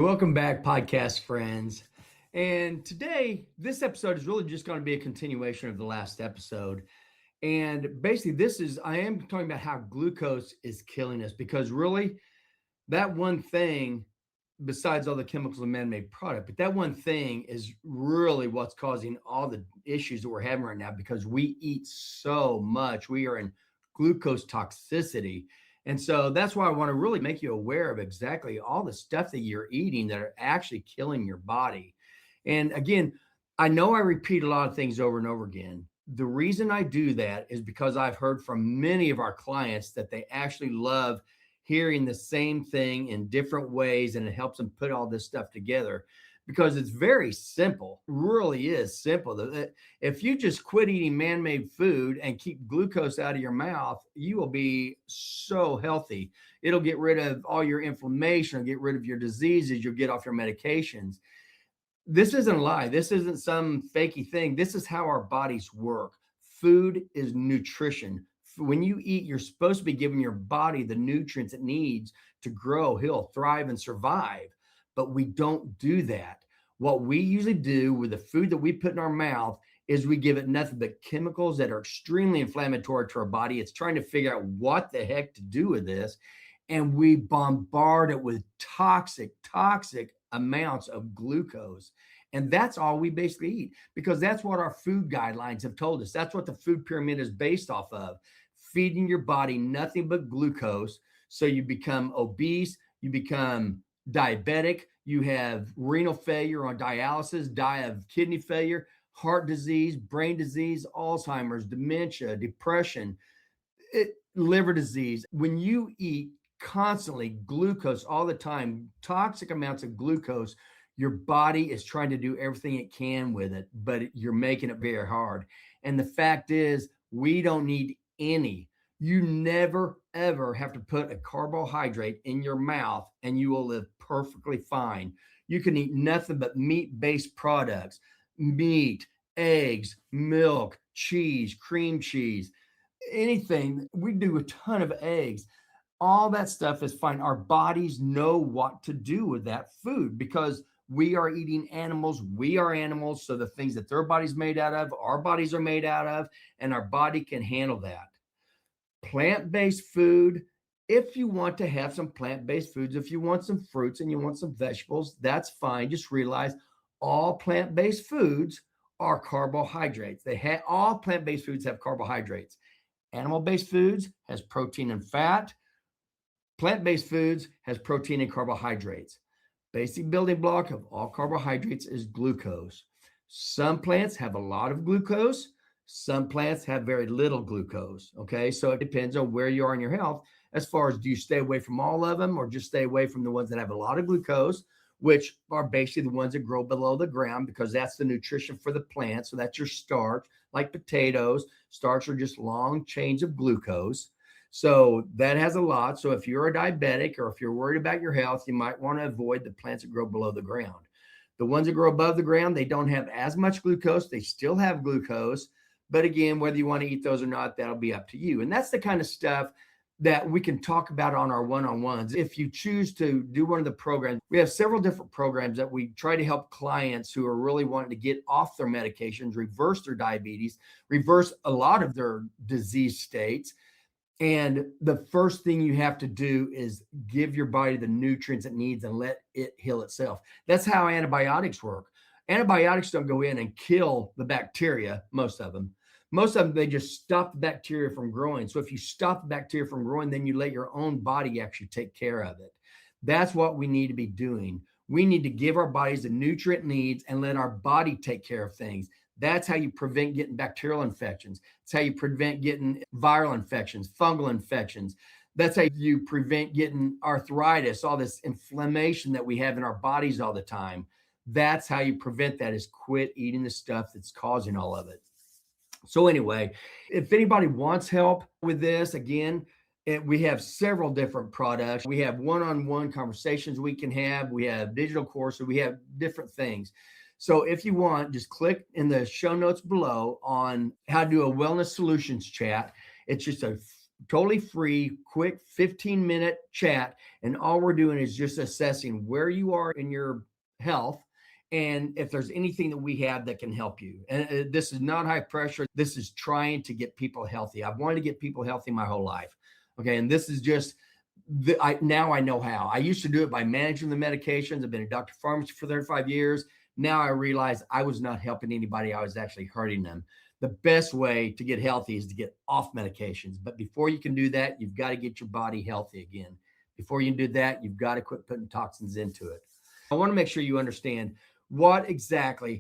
Welcome back, podcast friends. And today, this episode is really just going to be a continuation of the last episode. And basically, I am talking about how glucose is killing us because really, that one thing, besides all the chemicals and man made product, but that one thing is really what's causing all the issues that we're having right now because we eat so much. We are in glucose toxicity. And so that's why I want to really make you aware of exactly all the stuff that you're eating that are actually killing your body. And again, I know I repeat a lot of things over and over again. The reason I do that is because I've heard from many of our clients that they actually love hearing the same thing in different ways, and it helps them put all this stuff together because it's very simple. It really is simple. If you just quit eating man-made food and keep glucose out of your mouth, you will be so healthy. It'll get rid of all your inflammation, it'll get rid of your diseases, you'll get off your medications. This isn't a lie. This isn't some fakey thing. This is how our bodies work. Food is nutrition. When you eat, you're supposed to be giving your body the nutrients it needs to grow, heal, thrive, and survive. But we don't do that. What we usually do with the food that we put in our mouth is we give it nothing but chemicals that are extremely inflammatory to our body. It's trying to figure out what the heck to do with this. And we bombard it with toxic amounts of glucose. And that's all we basically eat because that's what our food guidelines have told us. That's what the food pyramid is based off of. Feeding your body nothing but glucose. So you become obese, you become diabetic, you have renal failure on dialysis, die of kidney failure, heart disease, brain disease, Alzheimer's, dementia, depression, liver disease. When you eat constantly glucose all the time, toxic amounts of glucose, your body is trying to do everything it can with it, but you're making it very hard. And the fact is, we don't need any. You never, ever have to put a carbohydrate in your mouth and you will live perfectly fine. You can eat nothing but meat based products, meat, eggs, milk, cheese, cream cheese, anything. We do a ton of eggs. All that stuff is fine. Our bodies know what to do with that food because we are eating animals. We are animals. So the things that their body's made out of, our bodies are made out of, and our body can handle that. Plant-based food, if you want to have some plant-based foods, if you want some fruits and you want some vegetables, that's fine. Just realize all plant-based foods are carbohydrates. All plant-based foods have carbohydrates. Animal-based foods has protein and fat. Plant-based foods has protein and carbohydrates. Basic building block of all carbohydrates is glucose. Some plants have a lot of glucose. Some plants have very little glucose. Okay, so it depends on where you are in your health as far as do you stay away from all of them or just stay away from the ones that have a lot of glucose, which are basically the ones that grow below the ground because that's the nutrition for the plant. So that's your starch, like potatoes. Starch are just long chains of glucose. So that has a lot. So if you're a diabetic or if you're worried about your health, you might want to avoid the plants that grow below the ground. The ones that grow above the ground, they don't have as much glucose. They still have glucose. But again, whether you want to eat those or not, that'll be up to you. And that's the kind of stuff that we can talk about on our one-on-ones. If you choose to do one of the programs, we have several different programs that we try to help clients who are really wanting to get off their medications, reverse their diabetes, reverse a lot of their disease states. And the first thing you have to do is give your body the nutrients it needs and let it heal itself. That's how antibiotics work. Antibiotics don't go in and kill the bacteria, most of them. Most of them, they just stop the bacteria from growing. So if you stop the bacteria from growing, then you let your own body actually take care of it. That's what we need to be doing. We need to give our bodies the nutrient needs and let our body take care of things. That's how you prevent getting bacterial infections. It's how you prevent getting viral infections, fungal infections. That's how you prevent getting arthritis, all this inflammation that we have in our bodies all the time. That's how you prevent that is quit eating the stuff that's causing all of it. So anyway, if anybody wants help with this, again, we have several different products. We have one-on-one conversations we can have. We have digital courses. We have different things. So if you want, just click in the show notes below on how to do a wellness solutions chat. It's just a totally free, quick 15-minute chat. And all we're doing is just assessing where you are in your health and if there's anything that we have that can help you. And this is not high pressure. This is trying to get people healthy. I've wanted to get people healthy my whole life. Okay. And this is just, now I know how. I used to do it by managing the medications. I've been a doctor pharmacist for 35 years. Now I realize I was not helping anybody. I was actually hurting them. The best way to get healthy is to get off medications. But before you can do that, you've got to get your body healthy again. Before you can do that, you've got to quit putting toxins into it. I want to make sure you understand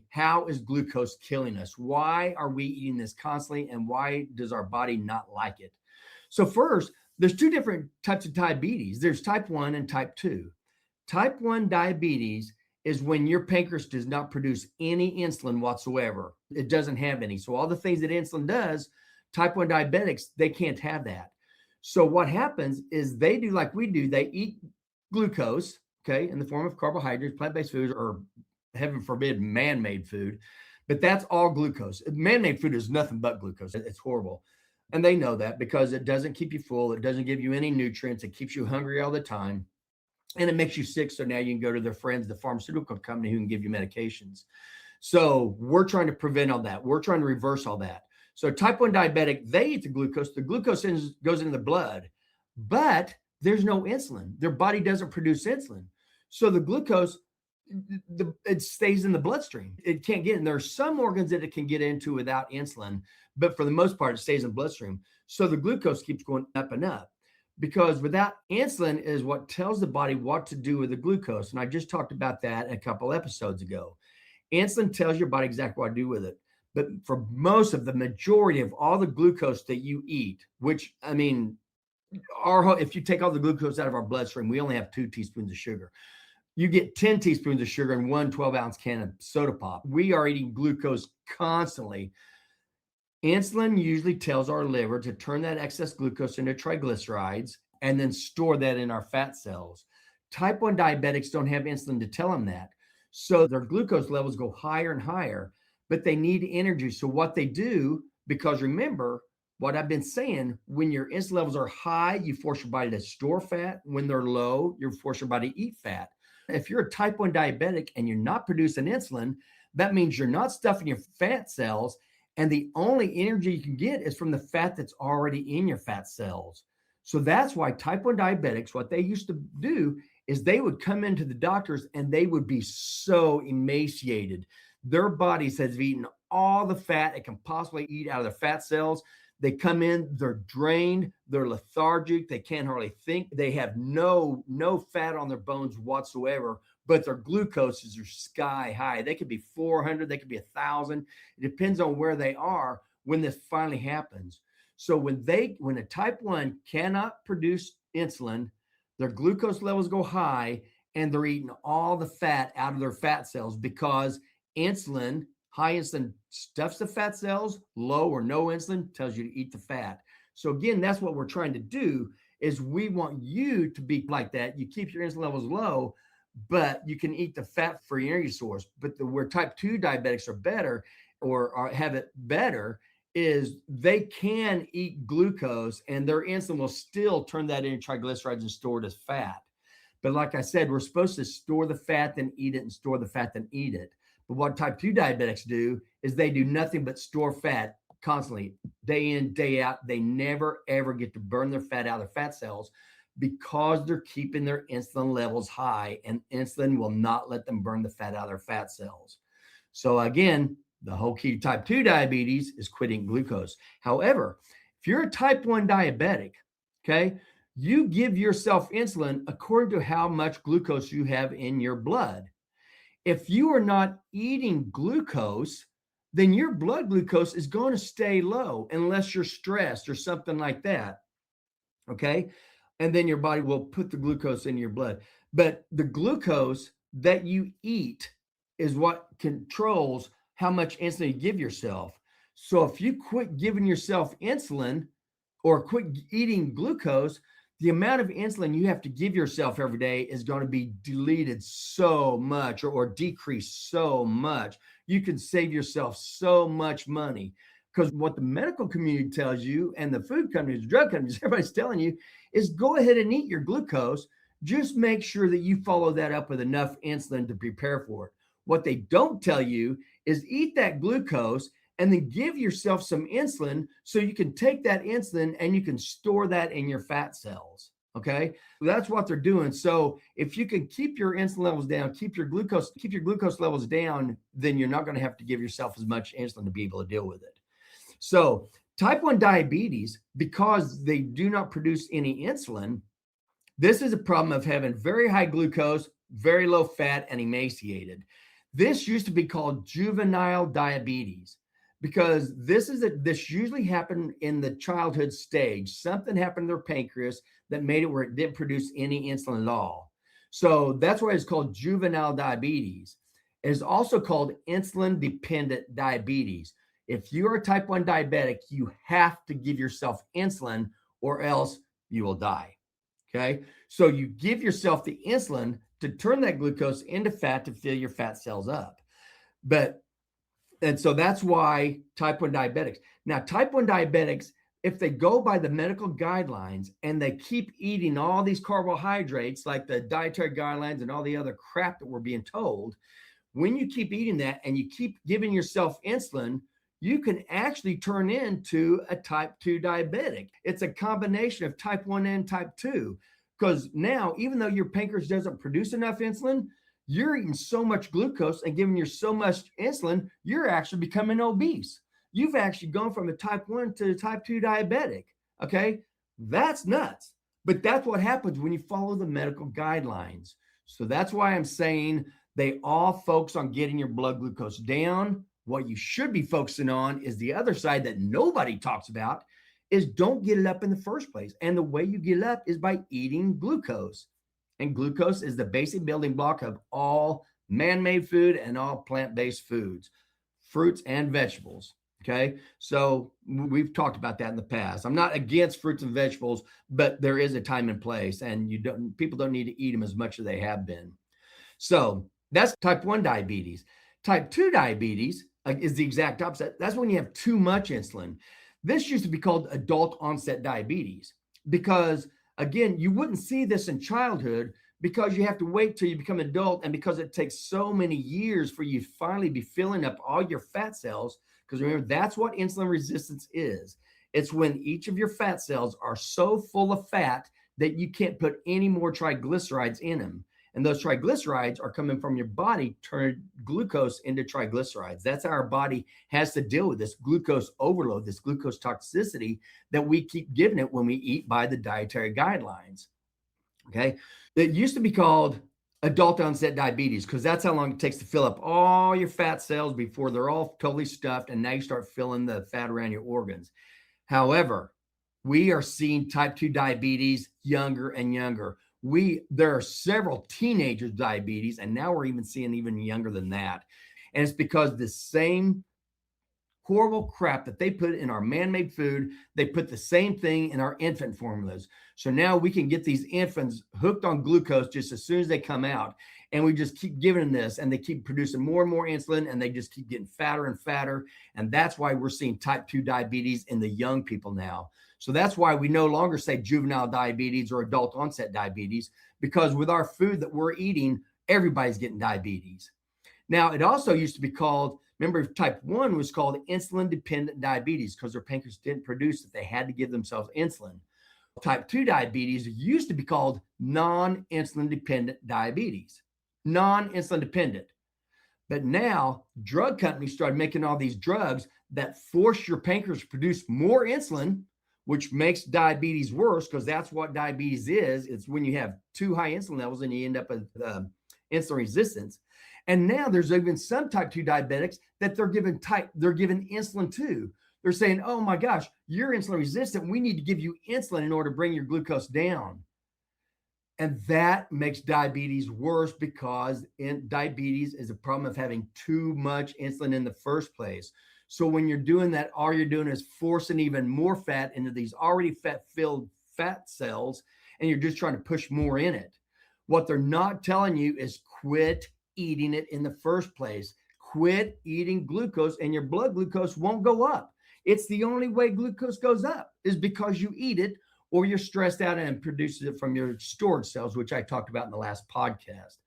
how is glucose killing us? Why are we eating this constantly? And why does our body not like it? So first, there's two different types of diabetes. There's type 1 and type 2. Type 1 diabetes is when your pancreas does not produce any insulin whatsoever. It doesn't have any. So all the things that insulin does, type 1 diabetics, they can't have that. So what happens is they do like we do. They eat glucose, okay, in the form of carbohydrates, plant-based foods, or heaven forbid, man-made food. But that's all glucose. Man-made food is nothing but glucose. It's horrible. And they know that because it doesn't keep you full. It doesn't give you any nutrients. It keeps you hungry all the time. And it makes you sick. So now you can go to their friends, the pharmaceutical company, who can give you medications. So we're trying to prevent all that. We're trying to reverse all that. So type 1 diabetic, they eat the glucose. The glucose goes into the blood, but there's no insulin. Their body doesn't produce insulin. So the glucose, it stays in the bloodstream. It can't get in. There are some organs that it can get into without insulin, but for the most part, it stays in the bloodstream. So the glucose keeps going up and up, because without insulin is what tells the body what to do with the glucose. And I just talked about that a couple episodes ago. Insulin tells your body exactly what to do with it. But for most of the majority of all the glucose that you eat, which, I mean, if you take all the glucose out of our bloodstream, we only have 2 teaspoons of sugar. You get 10 teaspoons of sugar in one 12-ounce can of soda pop. We are eating glucose constantly. Insulin usually tells our liver to turn that excess glucose into triglycerides and then store that in our fat cells. Type 1 diabetics don't have insulin to tell them that. So their glucose levels go higher and higher, but they need energy. So what they do, because remember what I've been saying, when your insulin levels are high, you force your body to store fat. When they're low, you force your body to eat fat. If you're a type 1 diabetic and you're not producing insulin, that means you're not stuffing your fat cells. And the only energy you can get is from the fat that's already in your fat cells. So that's why type 1 diabetics, what they used to do is they would come into the doctors and they would be so emaciated. Their bodies have eaten all the fat it can possibly eat out of their fat cells. They come in, they're drained, they're lethargic, they can't hardly think. They have no fat on their bones whatsoever, but their glucoses are sky high. They could be 400, they could be 1,000. It depends on where they are when this finally happens. So when a type 1 cannot produce insulin, their glucose levels go high and they're eating all the fat out of their fat cells, because high insulin stuffs the fat cells, low or no insulin tells you to eat the fat. So again, that's what we're trying to do, is we want you to be like that. You keep your insulin levels low, but you can eat the fat-free energy source. But where type 2 diabetics are better or have it better is they can eat glucose and their insulin will still turn that into triglycerides and store it as fat. But like I said, we're supposed to store the fat, then eat it, and store the fat, then eat it. But what type 2 diabetics do is they do nothing but store fat constantly, day in, day out. They never, ever get to burn their fat out of their fat cells, because they're keeping their insulin levels high, and insulin will not let them burn the fat out of their fat cells. So again, the whole key to type 2 diabetes is quitting glucose. However, if you're a type 1 diabetic, okay, you give yourself insulin according to how much glucose you have in your blood. If you are not eating glucose, then your blood glucose is going to stay low unless you're stressed or something like that. Okay. And then your body will put the glucose in your blood. But the glucose that you eat is what controls how much insulin you give yourself. So if you quit giving yourself insulin or quit eating glucose, the amount of insulin you have to give yourself every day is going to be deleted so much, or decreased so much. You can save yourself so much money, Because what the medical community tells you and the food companies, drug companies, everybody's telling you is go ahead and eat your glucose. Just make sure that you follow that up with enough insulin to prepare for it. What they don't tell you is eat that glucose and then give yourself some insulin so you can take that insulin and you can store that in your fat cells. Okay. That's what they're doing. So if you can keep your insulin levels down, keep your glucose levels down, then you're not going to have to give yourself as much insulin to be able to deal with it. So type 1 diabetes, because they do not produce any insulin, this is a problem of having very high glucose, very low fat, and emaciated. This used to be called juvenile diabetes because this usually happened in the childhood stage. Something happened to their pancreas that made it where it didn't produce any insulin at all. So that's why it's called juvenile diabetes. It is also called insulin dependent diabetes. If you are a type 1 diabetic, you have to give yourself insulin or else you will die. Okay. So you give yourself the insulin to turn that glucose into fat to fill your fat cells up. And so that's why type 1 diabetics. Now, type 1 diabetics, if they go by the medical guidelines and they keep eating all these carbohydrates, like the dietary guidelines and all the other crap that we're being told, when you keep eating that and you keep giving yourself insulin, you can actually turn into a type 2 diabetic. It's a combination of type 1 and type 2. Because now, even though your pancreas doesn't produce enough insulin, you're eating so much glucose and giving you so much insulin, you're actually becoming obese. You've actually gone from a type 1 to a type 2 diabetic. Okay. That's nuts. But that's what happens when you follow the medical guidelines. So that's why I'm saying they all focus on getting your blood glucose down. What you should be focusing on is the other side that nobody talks about is don't get it up in the first place. And the way you get it up is by eating glucose. And glucose is the basic building block of all man-made food and all plant-based foods, fruits and vegetables. Okay. So we've talked about that in the past. I'm not against fruits and vegetables, but there is a time and place, and people don't need to eat them as much as they have been. So that's type 1 diabetes. Type 2 diabetes is the exact opposite. That's when you have too much insulin. This used to be called adult onset diabetes because, again, you wouldn't see this in childhood because you have to wait till you become an adult, and because it takes so many years for you to finally be filling up all your fat cells. Because remember, that's what insulin resistance is. It's when each of your fat cells are so full of fat that you can't put any more triglycerides in them. And those triglycerides are coming from your body, turning glucose into triglycerides. That's how our body has to deal with this glucose overload, this glucose toxicity that we keep giving it when we eat by the dietary guidelines. Okay. It used to be called adult onset diabetes because that's how long it takes to fill up all your fat cells before they're all totally stuffed. And now you start filling the fat around your organs. However, we are seeing type 2 diabetes younger and younger. There are several teenagers with diabetes, and now we're even seeing even younger than that. And it's because the same horrible crap that they put in our man-made food, they put the same thing in our infant formulas. So now we can get these infants hooked on glucose just as soon as they come out. And we just keep giving them this, and they keep producing more and more insulin, and they just keep getting fatter and fatter. And that's why we're seeing type 2 diabetes in the young people now. So that's why we no longer say juvenile diabetes or adult onset diabetes, because with our food that we're eating, everybody's getting diabetes. Now, it also used to be called, remember, type 1 was called insulin dependent diabetes because their pancreas didn't produce it. They had to give themselves insulin. Type 2 diabetes used to be called non-insulin dependent diabetes, non-insulin dependent. But now drug companies started making all these drugs that force your pancreas to produce more insulin, which makes diabetes worse because that's what diabetes is. It's when you have too high insulin levels and you end up with insulin resistance. And now there's even some type 2 diabetics that they're given insulin to. They're saying, oh my gosh, you're insulin resistant. We need to give you insulin in order to bring your glucose down. And that makes diabetes worse because diabetes is a problem of having too much insulin in the first place. So when you're doing that, all you're doing is forcing even more fat into these already fat-filled fat cells, and you're just trying to push more in it. What they're not telling you is quit eating it in the first place. Quit eating glucose, and your blood glucose won't go up. It's the only way glucose goes up is because you eat it or you're stressed out and produces it from your storage cells, which I talked about in the last podcast.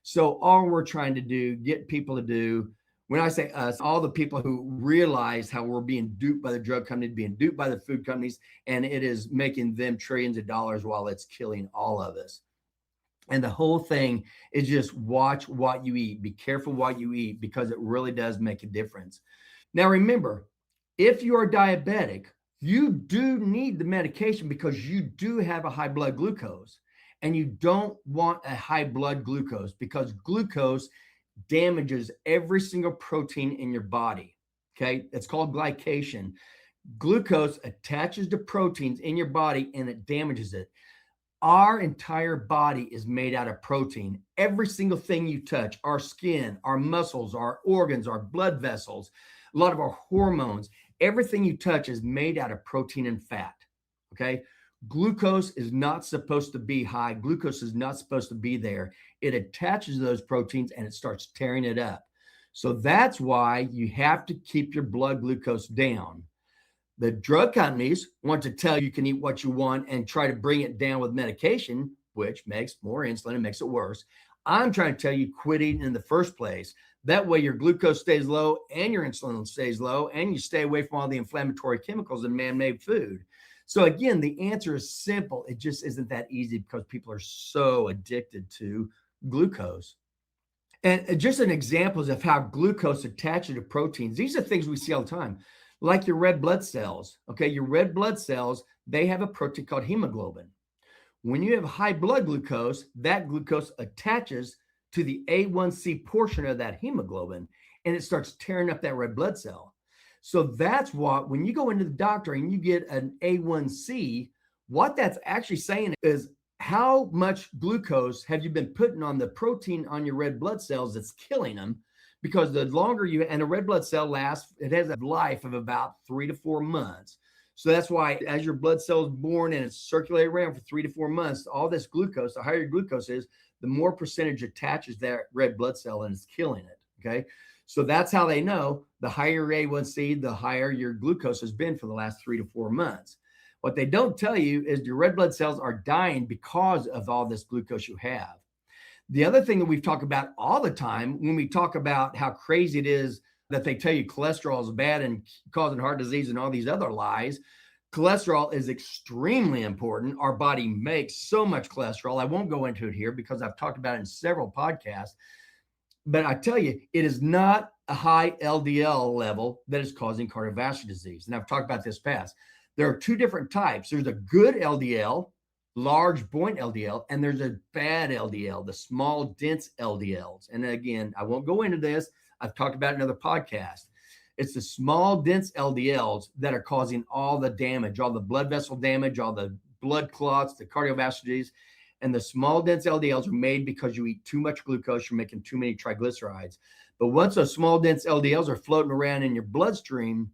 So all we're trying to do, get people to do, when I say us, all the people who realize how we're being duped by the drug companies, being duped by the food companies, and it is making them trillions of dollars while it's killing all of us. And the whole thing is just watch what you eat. Be careful what you eat because it really does make a difference. Now, remember, if you are diabetic, you do need the medication because you do have a high blood glucose. And you don't want a high blood glucose because glucose damages every single protein in your body. Okay. It's called glycation. Glucose attaches to proteins in your body and it damages it. Our entire body is made out of protein. Every single thing you touch, our skin, our muscles, our organs, our blood vessels, a lot of our hormones, everything you touch is made out of protein and fat. Okay. Glucose is not supposed to be high. Glucose is not supposed to be there. It attaches to those proteins and it starts tearing it up. So that's why you have to keep your blood glucose down. The drug companies want to tell you can eat what you want and try to bring it down with medication, which makes more insulin and makes it worse. I'm trying to tell you quit eating in the first place. That way your glucose stays low and your insulin stays low and you stay away from all the inflammatory chemicals in man-made food. So again, the answer is simple. It just isn't that easy because people are so addicted to glucose. And just an examples of how glucose attaches to proteins. These are things we see all the time, like your red blood cells. Okay, your red blood cells, they have a protein called hemoglobin. When you have high blood glucose, that glucose attaches to the A1C portion of that hemoglobin, and it starts tearing up that red blood cell. So that's what, when you go into the doctor and you get an A1C, what that's actually saying is how much glucose have you been putting on the protein on your red blood cells that's killing them? Because the longer you, and a red blood cell lasts, it has a life of about 3 to 4 months. So that's why as your blood cell is born and it's circulating around for 3 to 4 months, all this glucose, the higher your glucose is, the more percentage attaches that red blood cell and it's killing it. Okay. So that's how they know the higher A1C, the higher your glucose has been for the last 3 to 4 months. What they don't tell you is your red blood cells are dying because of all this glucose you have. The other thing that we've talked about all the time when we talk about how crazy it is that they tell you cholesterol is bad and causing heart disease and all these other lies, cholesterol is extremely important. Our body makes so much cholesterol. I won't go into it here because I've talked about it in several podcasts. But I tell you, it is not a high LDL level that is causing cardiovascular disease. And I've talked about this past. There are two different types. There's a good LDL, large buoyant LDL, and there's a bad LDL, the small, dense LDLs. And again, I won't go into this. I've talked about it in another podcast. It's the small, dense LDLs that are causing all the damage, all the blood vessel damage, all the blood clots, the cardiovascular disease. And the small, dense LDLs are made because you eat too much glucose, you're making too many triglycerides. But once those small, dense LDLs are floating around in your bloodstream,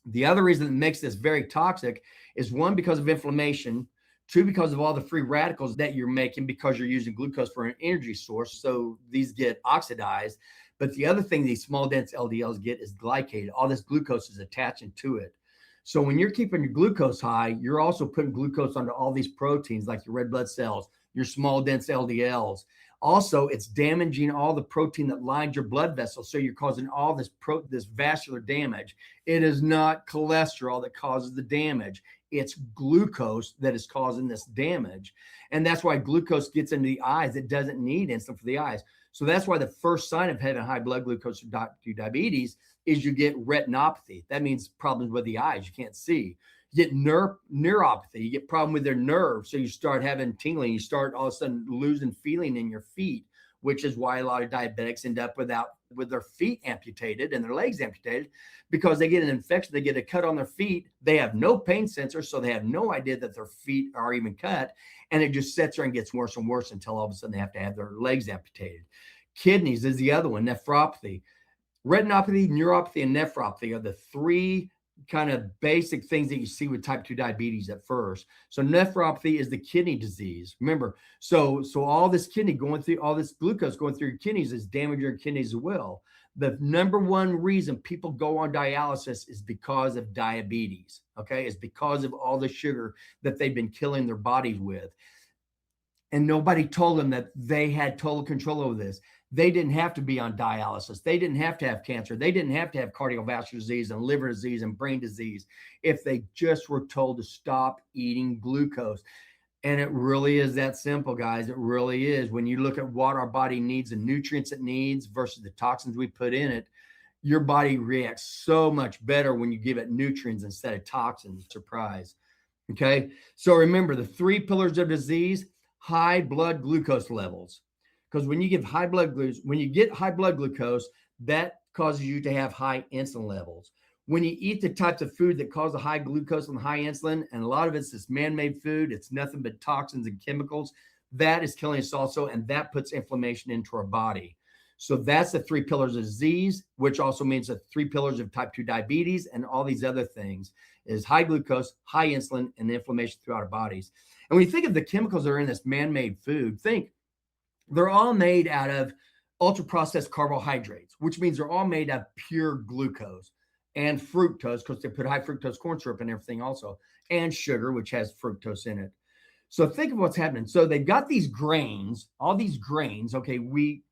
the other reason that makes this very toxic is one, because of inflammation, two, because of all the free radicals that you're making because you're using glucose for an energy source. So these get oxidized. But the other thing these small, dense LDLs get is glycated. All this glucose is attaching to it. So when you're keeping your glucose high, you're also putting glucose onto all these proteins like your red blood cells, your small, dense LDLs. Also, it's damaging all the protein that lines your blood vessels. So you're causing all this vascular damage. It is not cholesterol that causes the damage. It's glucose that is causing this damage. And that's why glucose gets into the eyes. It doesn't need insulin for the eyes. So that's why the first sign of having high blood glucose to diabetes is you get retinopathy. That means problems with the eyes. You can't see. You get neuropathy. You get problem with their nerves. So you start having tingling. You start all of a sudden losing feeling in your feet, which is why a lot of diabetics end up with their feet amputated and their legs amputated because they get an infection. They get a cut on their feet. They have no pain sensor, so they have no idea that their feet are even cut. And it just sits there and gets worse and worse until all of a sudden they have to have their legs amputated. Kidneys is the other one, nephropathy. Retinopathy, neuropathy, and nephropathy are the three kind of basic things that you see with type 2 diabetes at first. So nephropathy is the kidney disease. Remember, so all this kidney going through, all this glucose going through your kidneys is damaging your kidneys as well. The number one reason people go on dialysis is because of diabetes. Okay, it's because of all the sugar that they've been killing their bodies with. And nobody told them that they had total control over this. They didn't have to be on dialysis. They didn't have to have cancer. They didn't have to have cardiovascular disease and liver disease and brain disease if they just were told to stop eating glucose. And it really is that simple, guys. It really is. When you look at what our body needs and nutrients it needs versus the toxins we put in it, your body reacts so much better when you give it nutrients instead of toxins. Surprise. Okay. So remember the 3 pillars of disease: high blood glucose levels. Because when you get high blood glucose, that causes you to have high insulin levels. When you eat the types of food that cause the high glucose and high insulin, and a lot of it's this man-made food, it's nothing but toxins and chemicals, that is killing us also, and that puts inflammation into our body. So that's the 3 pillars of disease, which also means the 3 pillars of type 2 diabetes and all these other things is high glucose, high insulin, and inflammation throughout our bodies. And when you think of the chemicals that are in this man-made food, think they're all made out of ultra-processed carbohydrates, which means they're all made out of pure glucose and fructose, because they put high fructose corn syrup and everything also, and sugar, which has fructose in it. So think of what's happening. So they've got these grains, all these grains, okay, wheat,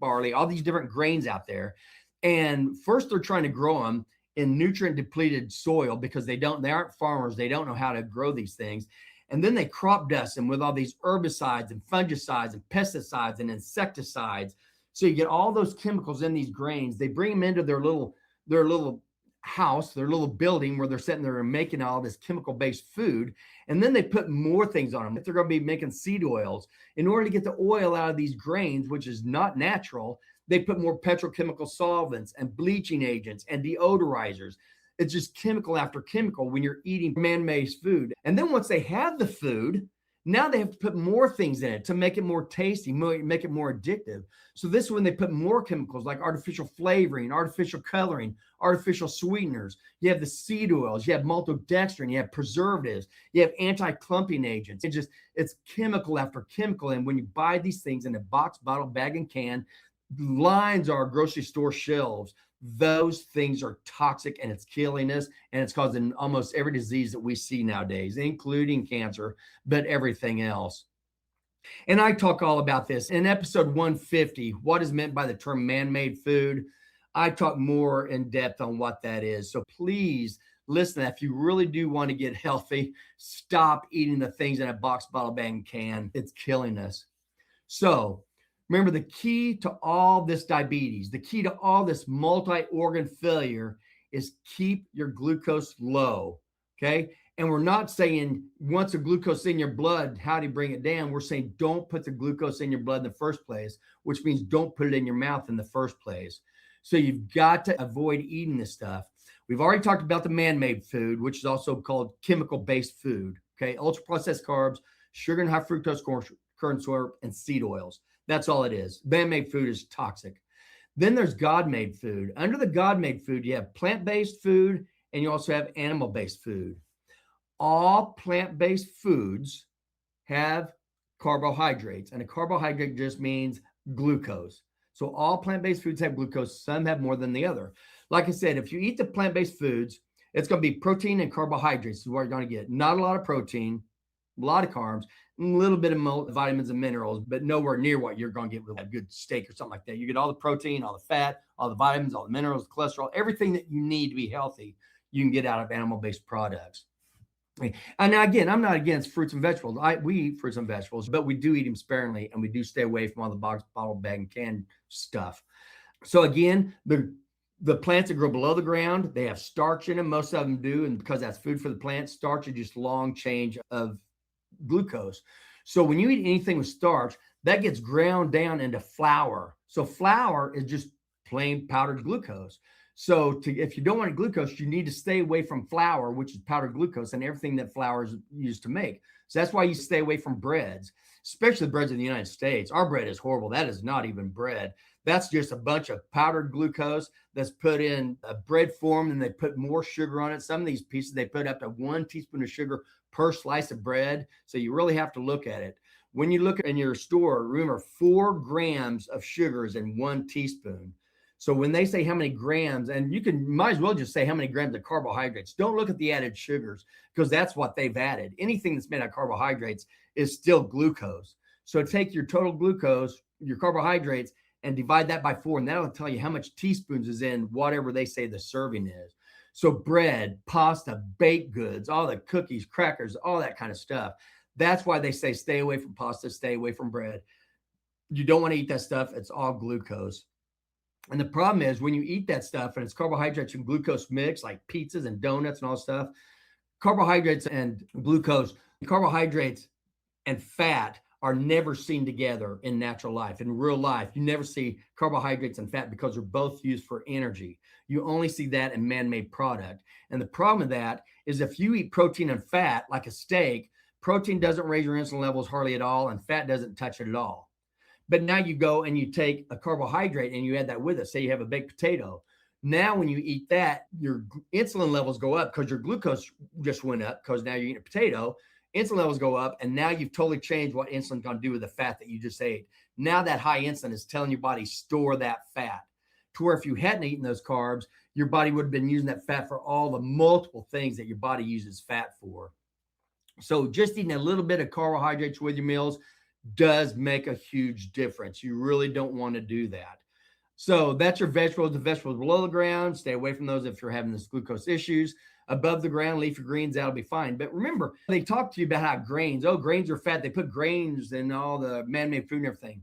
barley, all these different grains out there. And first they're trying to grow them in nutrient depleted soil because they aren't farmers. They don't know how to grow these things. And then they crop dust them with all these herbicides and fungicides and pesticides and insecticides. So you get all those chemicals in these grains. They bring them into their little house, their little building where they're sitting there and making all this chemical-based food. And then they put more things on them. If they're going to be making seed oils, in order to get the oil out of these grains, which is not natural, they put more petrochemical solvents and bleaching agents and deodorizers. It's just chemical after chemical when you're eating man-made food. And then once they have the food, now they have to put more things in it to make it more tasty, make it more addictive. So this is when they put more chemicals like artificial flavoring, artificial coloring, artificial sweeteners. You have the seed oils, you have maltodextrin, you have preservatives, you have anti-clumping agents. It's chemical after chemical. And when you buy these things in a box, bottle, bag, and can, lines are grocery store shelves. Those things are toxic and it's killing us, and it's causing almost every disease that we see nowadays, including cancer, but everything else. And I talk all about this in episode 150, what is meant by the term man-made food. I talk more in depth on what that is. So please listen, if you really do want to get healthy, stop eating the things in a box, bottle, bag, and can. It's killing us. So remember, the key to all this diabetes, the key to all this multi-organ failure is keep your glucose low, okay? And we're not saying once the glucose in your blood, how do you bring it down? We're saying don't put the glucose in your blood in the first place, which means don't put it in your mouth in the first place. So you've got to avoid eating this stuff. We've already talked about the man-made food, which is also called chemical-based food, okay? Ultra-processed carbs, sugar and high fructose corn syrup, and seed oils. That's all it is. Man-made food is toxic. Then there's God-made food. Under the God-made food, you have plant-based food, and you also have animal-based food. All plant-based foods have carbohydrates, and a carbohydrate just means glucose. So all plant-based foods have glucose. Some have more than the other. Like I said, if you eat the plant-based foods, it's going to be protein and carbohydrates is what you're going to get. Not a lot of protein, a lot of carbs, a little bit of vitamins and minerals, but nowhere near what you're going to get with a good steak or something like that. You get all the protein, all the fat, all the vitamins, all the minerals, the cholesterol, everything that you need to be healthy, you can get out of animal-based products. And now, again, I'm not against fruits and vegetables. We eat fruits and vegetables, but we do eat them sparingly, and we do stay away from all the box, bottle, bag, and can stuff. So again, the plants that grow below the ground, they have starch in them. Most of them do, and because that's food for the plant, starch is just long chain of glucose. So when you eat anything with starch, that gets ground down into flour. So flour is just plain powdered glucose. So if you don't want glucose, you need to stay away from flour, which is powdered glucose, and everything that flour is used to make. So that's why you stay away from breads, especially breads in the United States. Our bread is horrible. That is not even bread. That's just a bunch of powdered glucose that's put in a bread form, and they put more sugar on it. Some of these pieces, they put up to 1 teaspoon of sugar per slice of bread. So you really have to look at it. When you look in your store, remember 4 grams of sugar is in 1 teaspoon. So when they say how many grams, and you can might as well just say how many grams of carbohydrates. Don't look at the added sugars, because that's what they've added. Anything that's made out of carbohydrates is still glucose. So take your total glucose, your carbohydrates, and divide that by 4, and that'll tell you how much teaspoons is in whatever they say the serving is. So bread, pasta, baked goods, all the cookies, crackers, all that kind of stuff. That's why they say stay away from pasta, stay away from bread. You don't want to eat that stuff. It's all glucose. And the problem is when you eat that stuff and it's carbohydrates and glucose mix, like pizzas and donuts and all stuff, carbohydrates and glucose, carbohydrates and fat are never seen together in natural life. In real life, you never see carbohydrates and fat because they're both used for energy. You only see that in man-made product. And the problem with that is if you eat protein and fat, like a steak, protein doesn't raise your insulin levels hardly at all, and fat doesn't touch it at all. But now you go and you take a carbohydrate and you add that with it. Say you have a baked potato. Now, when you eat that, your insulin levels go up because your glucose just went up because now you're eating a potato. Insulin levels go up, and now you've totally changed what insulin's going to do with the fat that you just ate. Now that high insulin is telling your body store that fat, to where if you hadn't eaten those carbs, your body would have been using that fat for all the multiple things that your body uses fat for. So just eating a little bit of carbohydrates with your meals does make a huge difference. You really don't want to do that. So that's your vegetables. The vegetables below the ground, stay away from those if you're having this glucose issues. Above the ground, leafy greens, that'll be fine. But remember, they talk to you about how grains are fat. They put grains in all the man-made food and everything.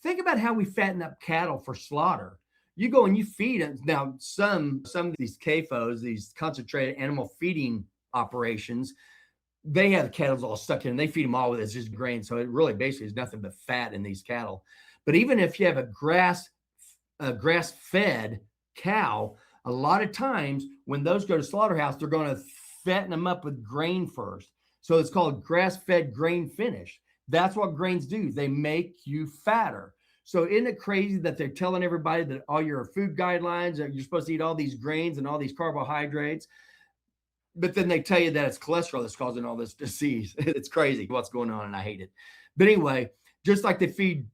Think about how we fatten up cattle for slaughter. You go and you feed them. Now, some of these CAFOs, these concentrated animal feeding operations, they have the cattle all stuck in. They feed them all with it's just grain. So it really basically is nothing but fat in these cattle. But even if you have a grass-fed cow, a lot of times when those go to slaughterhouse, they're going to fatten them up with grain first. So it's called grass-fed grain finish. That's what grains do. They make you fatter. So isn't it crazy that they're telling everybody that all your food guidelines are you're supposed to eat all these grains and all these carbohydrates, but then they tell you that it's cholesterol that's causing all this disease. It's crazy what's going on, and I hate it. But anyway, just like they feed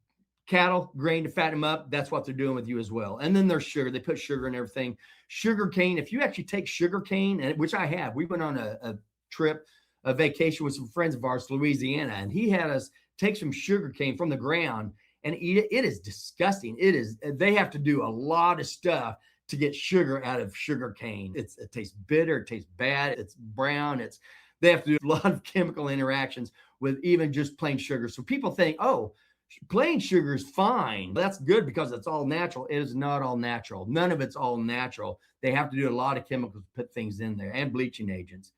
cattle grain to fatten them up, that's what they're doing with you as well. And then there's sugar. They put sugar in everything. Sugar cane, if you actually take sugar cane, and which I have, we went on a trip, a vacation with some friends of ours to Louisiana, and he had us take some sugar cane from the ground and eat it. It is disgusting. They have to do a lot of stuff to get sugar out of sugar cane. It tastes bitter, it tastes bad, it's brown, they have to do a lot of chemical interactions with even just plain sugar. So people think, oh, plain sugar is fine. That's good because it's all natural. It is not all natural. None of it's all natural. They have to do a lot of chemicals to put things in there and bleaching agents.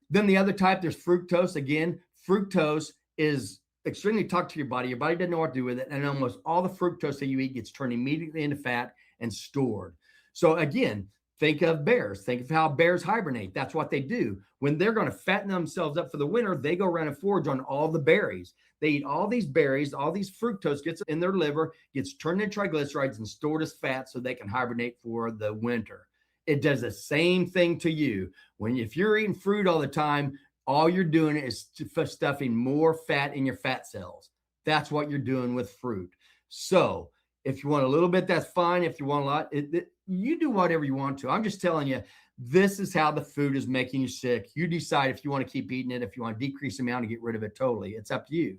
Then the other type, there's fructose. Again, fructose is extremely toxic to your body. Your body doesn't know what to do with it. And almost all the fructose that you eat gets turned immediately into fat and stored. So again, think of bears. Think of how bears hibernate. That's what they do. When they're going to fatten themselves up for the winter, they go around and forage on all the berries. They eat all these berries, all these fructose gets in their liver, gets turned into triglycerides and stored as fat so they can hibernate for the winter. It does the same thing to you. If you're eating fruit all the time, all you're doing is stuffing more fat in your fat cells. That's what you're doing with fruit. So if you want a little bit, that's fine. If you want a lot, you do whatever you want to. I'm just telling you, this is how the food is making you sick. You decide if you want to keep eating it, if you want to decrease the amount and get rid of it totally. It's up to you.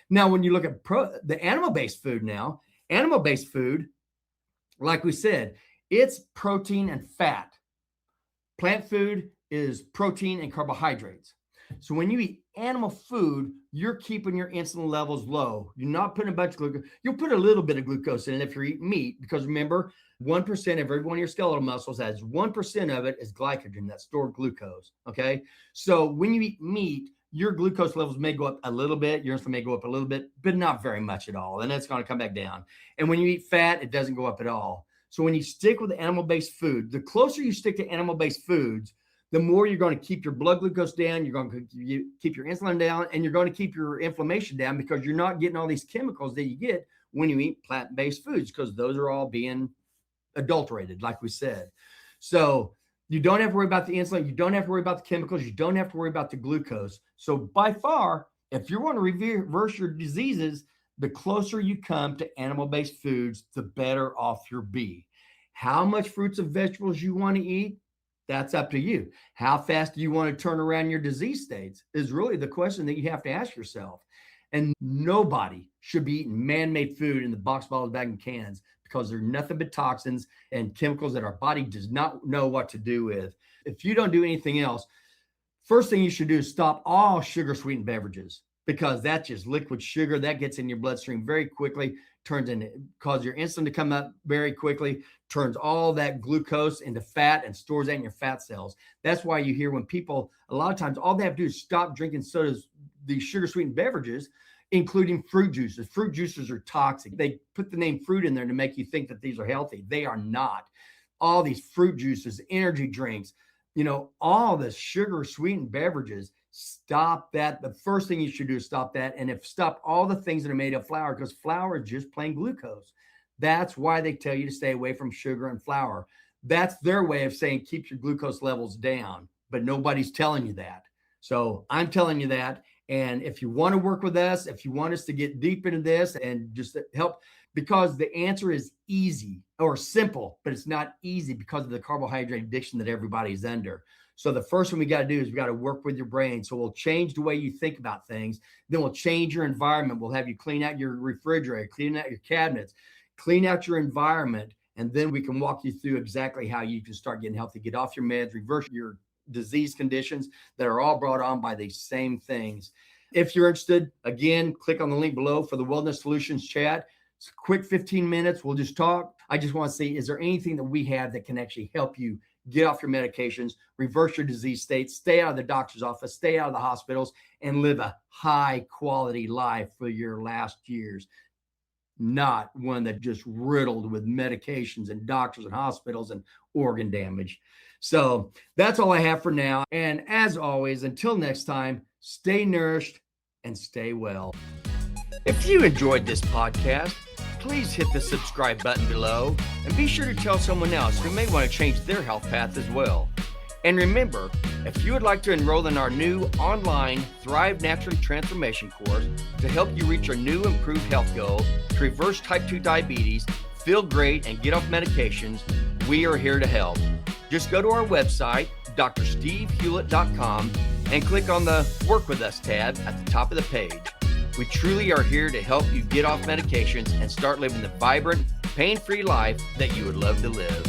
Now, when you look at the animal-based food now, animal-based food, like we said, it's protein and fat. Plant food is protein and carbohydrates. So when you eat animal food, you're keeping your insulin levels low. You're not putting a bunch of glucose. You'll put a little bit of glucose in it if you're eating meat, because remember, 1% of every one of your skeletal muscles has 1% of it is glycogen, that's stored glucose. Okay. So when you eat meat, your glucose levels may go up a little bit. Your insulin may go up a little bit, but not very much at all. And it's going to come back down. And when you eat fat, it doesn't go up at all. So when you stick with animal-based food, the closer you stick to animal-based foods, the more you're going to keep your blood glucose down, you're going to keep your insulin down, and you're going to keep your inflammation down because you're not getting all these chemicals that you get when you eat plant-based foods, because those are all being adulterated, like we said. So you don't have to worry about the insulin. You don't have to worry about the chemicals. You don't have to worry about the glucose. So by far, if you want to reverse your diseases, the closer you come to animal-based foods, the better off you'll be. How much fruits and vegetables you want to eat, that's up to you. How fast do you want to turn around your disease states is really the question that you have to ask yourself. And nobody should be eating man-made food in the box, bottles, bag, and cans, because they're nothing but toxins and chemicals that our body does not know what to do with. If you don't do anything else, first thing you should do is stop all sugar sweetened beverages, because that's just liquid sugar that gets in your bloodstream very quickly, causes your insulin to come up very quickly, turns all that glucose into fat and stores that in your fat cells. That's why you hear when people, a lot of times, all they have to do is stop drinking sodas, these sugar sweetened beverages, including fruit juices. Fruit juices are toxic. They put the name fruit in there to make you think that these are healthy. They are not. All these fruit juices, energy drinks, all the sugar sweetened beverages, stop that. The first thing you should do is stop that. And stop all the things that are made of flour, because flour is just plain glucose. That's why they tell you to stay away from sugar and flour. That's their way of saying keep your glucose levels down, but nobody's telling you that. So I'm telling you that. And if you want to work with us, if you want us to get deep into this and just help, because the answer is easy or simple, but it's not easy because of the carbohydrate addiction that everybody's under. So the first one we got to do is we got to work with your brain. So we'll change the way you think about things. Then we'll change your environment. We'll have you clean out your refrigerator, clean out your cabinets, clean out your environment. And then we can walk you through exactly how you can start getting healthy, get off your meds, reverse your disease conditions that are all brought on by these same things. If you're interested, again, click on the link below for the Wellness Solutions chat. It's a quick 15 minutes. We'll just talk. I just want to see, is there anything that we have that can actually help you get off your medications, reverse your disease state, stay out of the doctor's office, stay out of the hospitals, and live a high quality life for your last years, not one that just riddled with medications and doctors and hospitals and organ damage. So that's all I have for now. And as always, until next time, stay nourished and stay well. If you enjoyed this podcast, please hit the subscribe button below and be sure to tell someone else who may want to change their health path as well. And remember, if you would like to enroll in our new online Thrive Naturally Transformation course to help you reach your new improved health goal, to reverse type 2 diabetes, feel great, and get off medications, we are here to help. Just go to our website, drstevehewlett.com, and click on the Work With Us tab at the top of the page. We truly are here to help you get off medications and start living the vibrant, pain-free life that you would love to live.